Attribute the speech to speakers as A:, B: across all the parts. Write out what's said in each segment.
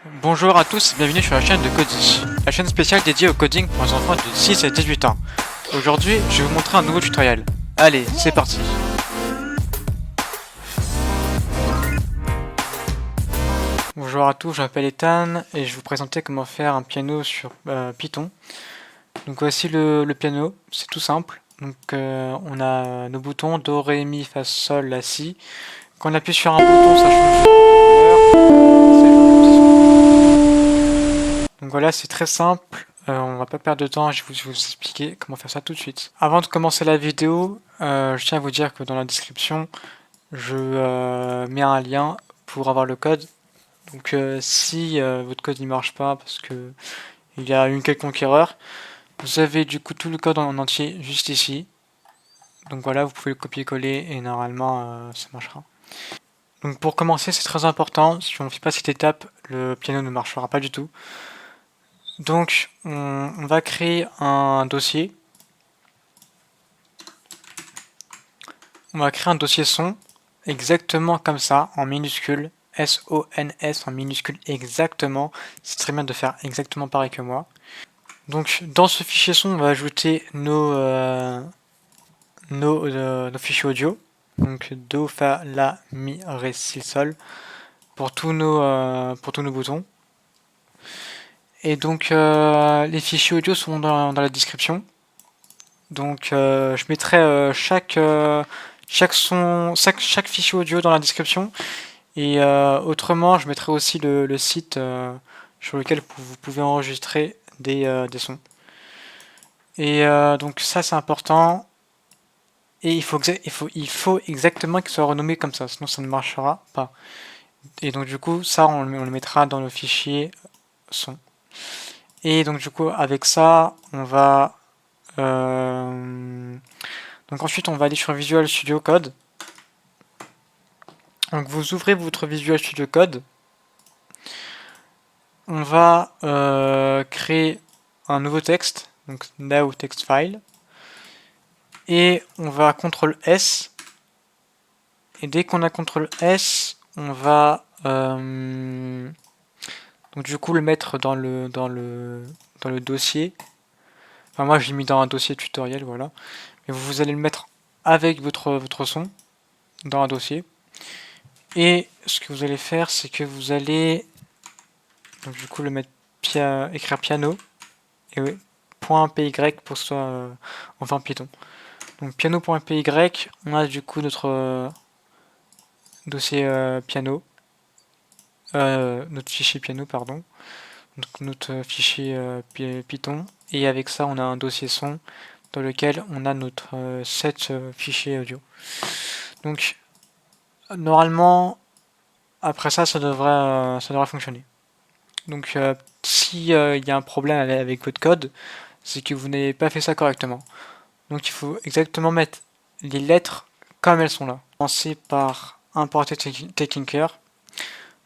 A: Bonjour à tous et bienvenue sur la chaîne de Cody, la chaîne spéciale dédiée au coding pour les enfants de 6 à 18 ans. Aujourd'hui, je vais vous montrer un nouveau tutoriel. Allez, c'est parti. Bonjour à tous, je m'appelle Ethan et je vais vous présenter comment faire un piano sur Python. Donc voici le piano, c'est tout simple. Donc on a nos boutons Do, Ré, Mi, Fa, Sol, La, Si. Quand on appuie sur un bouton, ça change de couleur. Donc voilà, c'est très simple. On va pas perdre de temps, je vais vous expliquer comment faire ça tout de suite. Avant de commencer la vidéo, je tiens à vous dire que dans la description, je mets un lien pour avoir le code. Donc si votre code ne marche pas parce que il y a une quelconque erreur, vous avez du coup tout le code en entier juste ici. Donc voilà, vous pouvez le copier-coller et normalement ça marchera. Donc pour commencer, c'est très important, si on ne fait pas cette étape, le piano ne marchera pas du tout. Donc on va créer un dossier. On va créer un dossier son exactement comme ça, en minuscule, S-O-N-S en minuscule exactement. C'est très bien de faire exactement pareil que moi. Donc dans ce fichier son, on va ajouter nos fichiers audio. Donc Do, Fa, La, Mi, Ré, Si, Sol pour tous nos boutons. Et donc les fichiers audio sont dans la description. Donc je mettrai chaque fichier audio dans la description. Et autrement, je mettrai aussi le site sur lequel vous pouvez enregistrer des sons. Et donc ça c'est important. Et il faut exactement qu'il soit renommé comme ça, sinon ça ne marchera pas. Et donc du coup, ça on le mettra dans le fichier son. Et donc du coup, avec ça, on va... donc ensuite, on va aller sur Visual Studio Code. Donc vous ouvrez votre Visual Studio Code. On va créer un nouveau texte, donc Now Text File. Et on va CTRL S. Et dès qu'on a CTRL S, on va donc du coup le mettre dans le dossier. Enfin moi je l'ai mis dans un dossier tutoriel, voilà. Mais vous allez le mettre avec votre son dans un dossier. Et ce que vous allez faire, c'est que vous allez donc du coup le mettre écrire piano et oui, .py pour que ce soit enfin Python. Donc piano.py, on a du coup notre dossier piano, notre fichier piano pardon, donc notre fichier Python, et avec ça on a un dossier son dans lequel on a notre set fichiers audio. Donc normalement après ça ça devrait fonctionner. Donc si il y a un problème avec votre code, c'est que vous n'avez pas fait ça correctement. Donc il faut exactement mettre les lettres comme elles sont là. Commencer par importer Tkinker.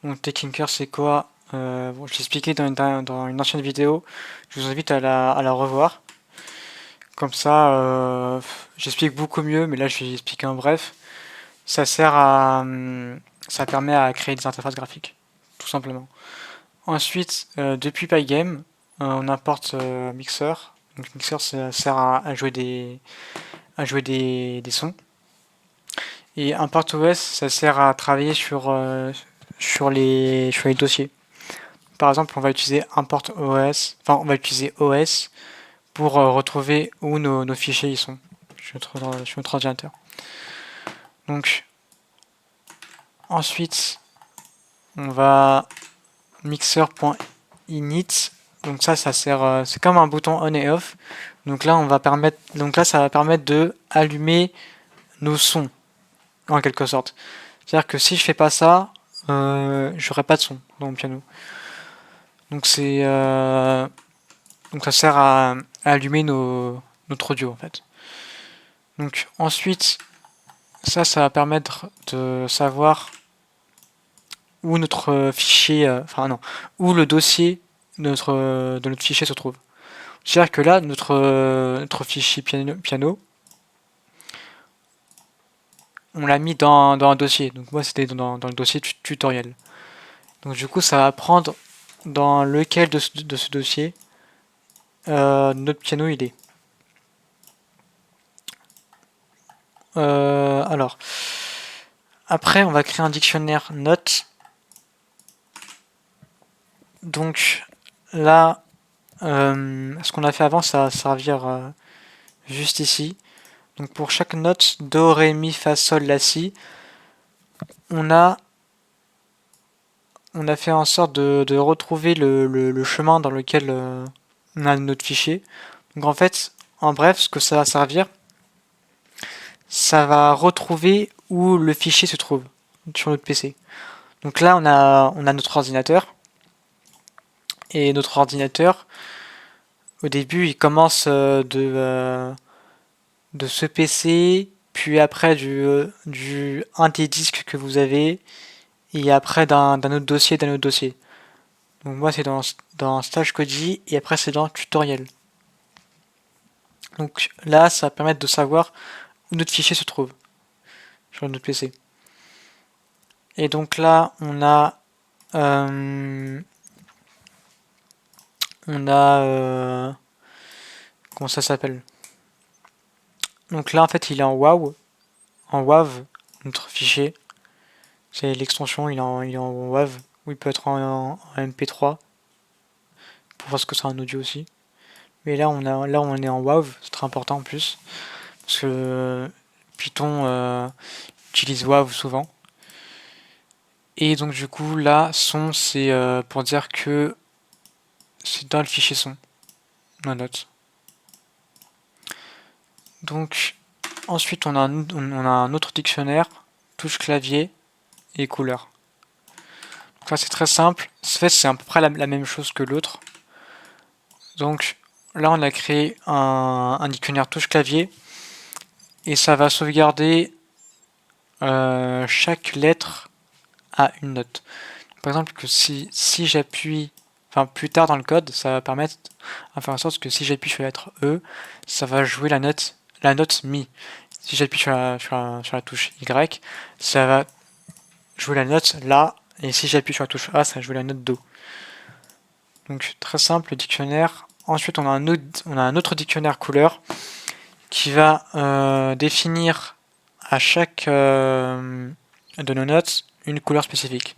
A: Donc Tkinker c'est quoi bon, je l'ai expliqué dans une ancienne vidéo. Je vous invite à la revoir. Comme ça, j'explique beaucoup mieux, mais là je vais expliquer en bref. Ça sert à, ça permet à créer des interfaces graphiques, tout simplement. Ensuite, depuis Pygame, on importe Mixer. Donc Mixer ça sert à jouer des sons. Et import OS, ça sert à travailler sur les dossiers. Par exemple, on va utiliser import OS, enfin on va utiliser OS pour retrouver où nos fichiers ils sont sur notre ordinateur. Donc ensuite, on va mixer.init. Donc ça sert, c'est comme un bouton on et off. Donc là, ça va permettre de allumer nos sons en quelque sorte. C'est-à-dire que si je fais pas ça, j'aurai pas de son dans mon piano. Donc donc ça sert à allumer notre audio en fait. Donc ensuite, ça va permettre de savoir où notre fichier, enfin non, où le dossier de notre fichier se trouve. C'est-à-dire que là, notre fichier piano, on l'a mis dans un dossier. Donc moi, c'était dans le dossier tutoriel. Donc du coup, ça va prendre dans lequel de ce dossier notre piano il est. Alors, après on va créer un dictionnaire notes. Donc là, ce qu'on a fait avant, ça va servir juste ici. Donc pour chaque note, do, ré, mi, fa, sol, la, si, on a fait en sorte de retrouver le chemin dans lequel on a notre fichier. Donc en fait, en bref, ce que ça va servir, ça va retrouver où le fichier se trouve sur notre PC. Donc là, on a notre ordinateur. Et notre ordinateur, au début, il commence de ce PC, puis après du un des disques que vous avez, et après d'un autre dossier, Donc moi, c'est dans Stage Kodi, et après, c'est dans Tutoriel. Donc là, ça va permettre de savoir où notre fichier se trouve sur notre PC. Et donc là, euh, comment ça s'appelle? Donc là, en fait, il est en WAV, notre fichier. C'est l'extension, il est en WAV, ou il peut être en MP3 pour voir ce que c'est un audio aussi. Mais là, on est en WAV, c'est très important en plus, parce que Python utilise WAV souvent. Et donc du coup, là, son, c'est pour dire que c'est dans le fichier son, la note. Donc ensuite, on a un autre dictionnaire, touche clavier et couleur. Donc là, c'est très simple. En fait, c'est à peu près la même chose que l'autre. Donc là, on a créé un dictionnaire touche clavier et ça va sauvegarder chaque lettre à une note. Par exemple, que si j'appuie, enfin plus tard dans le code, ça va permettre à faire en sorte que si j'appuie sur la lettre E, ça va jouer la note Mi. Si j'appuie sur la touche Y, ça va jouer la note La, et si j'appuie sur la touche A, ça va jouer la note Do. Donc très simple, le dictionnaire. Ensuite, on a un autre dictionnaire couleur qui va définir à chaque de nos notes une couleur spécifique.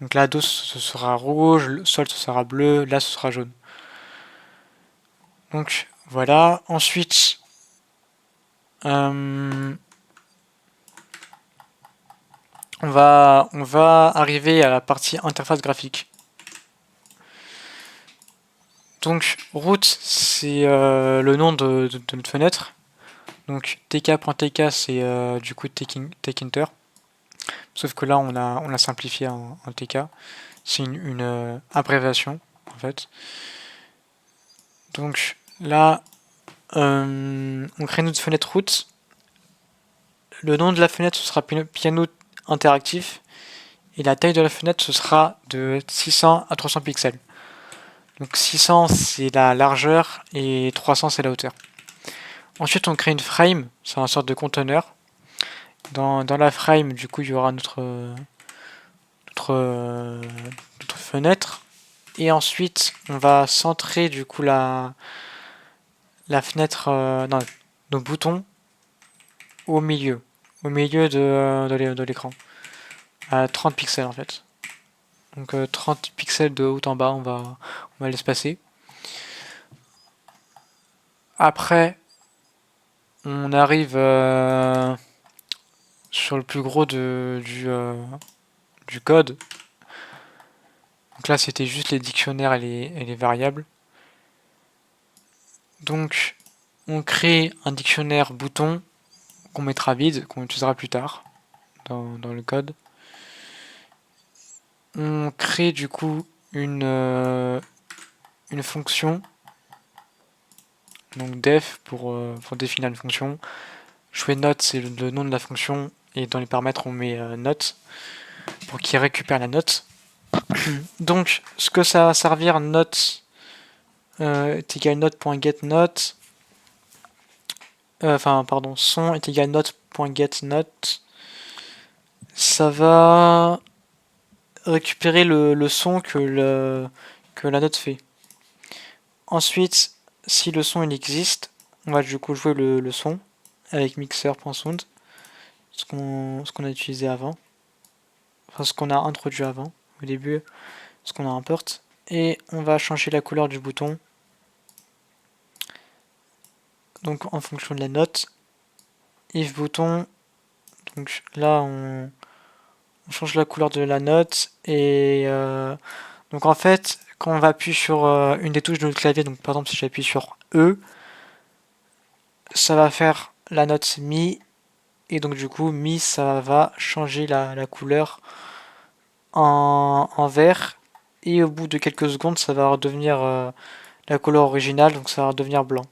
A: Donc là, Do ce sera rouge, le sol ce sera bleu, là ce sera jaune. Donc voilà. Ensuite, on va arriver à la partie interface graphique. Donc root, c'est le nom de notre fenêtre. Donc tk.tk, c'est du coup takinter. Sauf que là, on l'a simplifié en tk. C'est une abréviation, en fait. Donc là, on crée notre fenêtre root. Le nom de la fenêtre, ce sera piano interactif. Et la taille de la fenêtre, ce sera de 600 à 300 pixels. Donc 600, c'est la largeur et 300, c'est la hauteur. Ensuite, on crée une frame, c'est une sorte de conteneur. Dans la frame, du coup, il y aura notre fenêtre. Et ensuite, on va centrer du coup la fenêtre, non, nos boutons au milieu de l'écran, à 30 pixels en fait. Donc 30 pixels de haut en bas, on va l'espacer. Après, on arrive sur le plus gros du code. Donc là, c'était juste les dictionnaires et les variables. Donc, on crée un dictionnaire bouton qu'on mettra vide, qu'on utilisera plus tard dans le code. On crée du coup une fonction, donc def pour définir une fonction. Note, c'est le nom de la fonction, et dans les paramètres, on met note pour qu'il récupère la note. Donc, ce que ça va servir, note est égal note.getNote. Enfin, pardon, son est égal note.getNote. Ça va récupérer le son que la note fait. Ensuite, si le son il existe, on va du coup jouer le son avec mixer.sound, ce qu'on a utilisé avant, enfin ce qu'on a introduit avant, au début, ce qu'on a import, et on va changer la couleur du bouton, donc en fonction de la note. If bouton, donc là on change la couleur de la note, et donc en fait, quand on va appuyer sur une des touches de notre clavier, donc par exemple si j'appuie sur E, ça va faire la note Mi, et donc du coup Mi ça va changer la couleur en vert, et au bout de quelques secondes ça va redevenir la couleur originale, donc ça va redevenir blanc.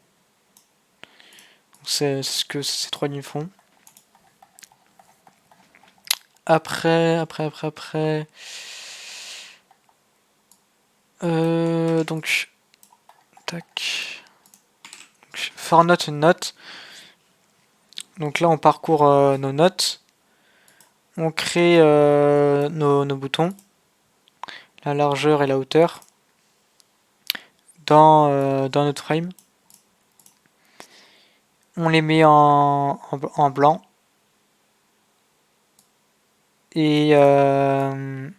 A: C'est ce que ces trois lignes font. Après, donc tac, for note une note. Donc là on parcourt nos notes, on crée nos boutons, la largeur et la hauteur dans notre frame. On les met en blanc et on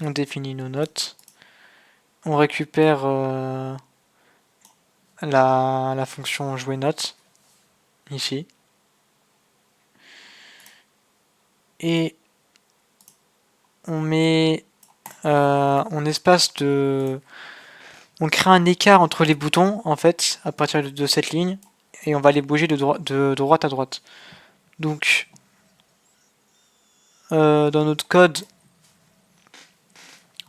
A: définit nos notes. On récupère la fonction jouer note ici. Et on met on espace de on crée un écart entre les boutons en fait à partir de cette ligne et on va les bouger de droite à droite. Donc dans notre code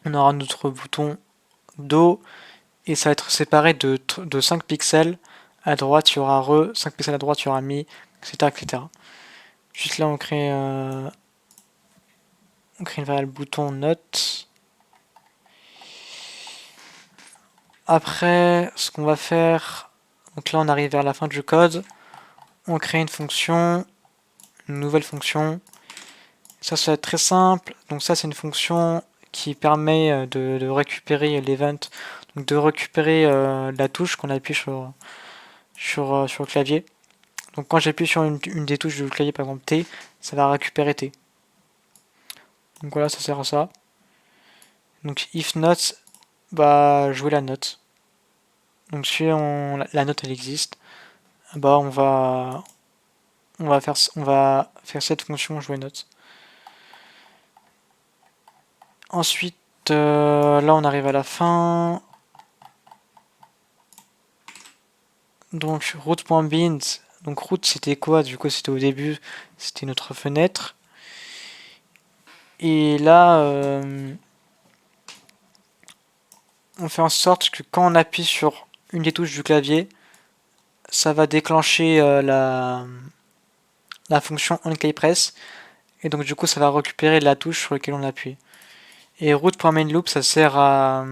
A: on aura notre bouton Do et ça va être séparé de 5 pixels. À droite il y aura re, 5 pixels à droite il y aura mi, etc. etc. Juste là on crée une variable bouton note. Après ce qu'on va faire, donc là on arrive vers la fin du code, on crée une fonction, une nouvelle fonction. Ça va être très simple, donc ça c'est une fonction qui permet de récupérer l'event, donc de récupérer la touche qu'on appuie sur le clavier. Donc quand j'appuie sur une des touches du clavier, par exemple T, ça va récupérer T. Donc voilà, ça sert à ça. Donc if note, bah jouer la note. Donc si la note elle existe, bah on va faire cette fonction jouer note. Ensuite, là on arrive à la fin. Donc root.bind, donc root c'était quoi? Du coup c'était au début, c'était notre fenêtre. Et là, on fait en sorte que quand on appuie sur une des touches du clavier, ça va déclencher la fonction onKeyPress. Et donc du coup ça va récupérer la touche sur laquelle on appuie. Et root.mainLoop ça sert à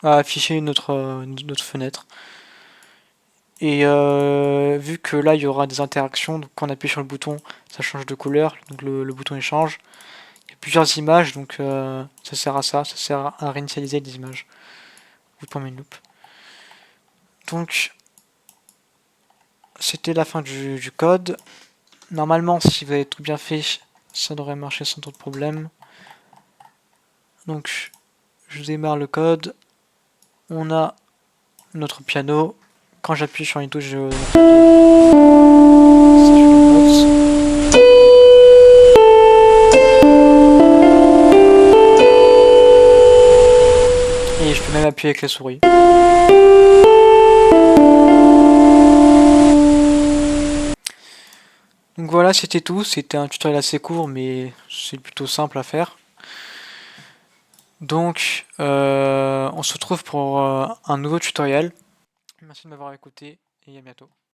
A: afficher notre fenêtre. Et vu que là il y aura des interactions, donc quand on appuie sur le bouton, ça change de couleur, donc le bouton il change. Il y a plusieurs images, donc ça sert à ça sert à réinitialiser des images. Loop. Donc c'était la fin du code. Normalement, si vous avez tout bien fait, ça devrait marcher sans trop de problème. Donc je démarre le code. On a notre piano. Quand j'appuie sur une touche, et je peux même appuyer avec la souris. Donc voilà, c'était tout. C'était un tutoriel assez court, mais c'est plutôt simple à faire. Donc, on se retrouve pour un nouveau tutoriel. Merci de m'avoir écouté et à bientôt.